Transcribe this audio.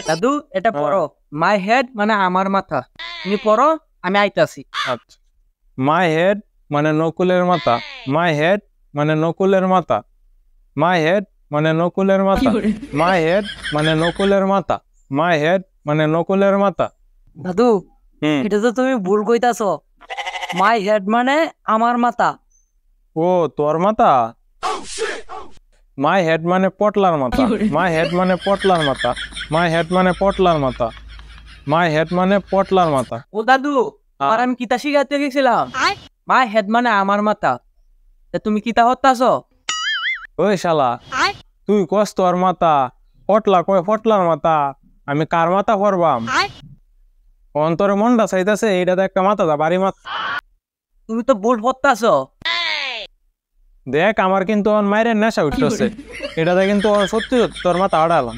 দাদু এটা পড়ো, মাই হেড মানে আমার মাথা। তুমি পড়ো, আমি আইতাছি। আচ্ছা, মাই হেড মানে নকুলের মাথা, মাই হেড মানে নকুলের মাথা, মাই হেড মানে নকুলের মাথা, মাই হেড মানে নকুলের মাথা, মাই হেড মানে নকুলের মাথা। দাদু এটা তো তুমি ভুল কইতাছো। মাই হেড মানে আমার মাথা। ও তোর মাথা। মাই হেড মানে পটলার মাথা, মাই হেড মানে পটলার মাথা, মাই হেড মানে পটলার মাথা, মাই হেড মানে পটলার মাথা। ও দাদু, আর আমি কিতা শিখাতে গেছিলাম? মাই হেড মানে আমার মাথা, তা তুমি কিতা হতাছো? ওই শালা, তুই কস তোর মাথা, পটলা কয় পটলার মাথা, আমি কার মাথা পরবাম? অন্তরে মনটা চাইতেছে এইটা তো একটা মাথা দা বাড়ি মাথা। তুমি তো ভুল হতাছো। দেখ আমার কিন্তু মায়ের নেশা উঠতেছে, এটাতে কিন্তু সত্যি সত্যি তোর মাথা আড়ালাম।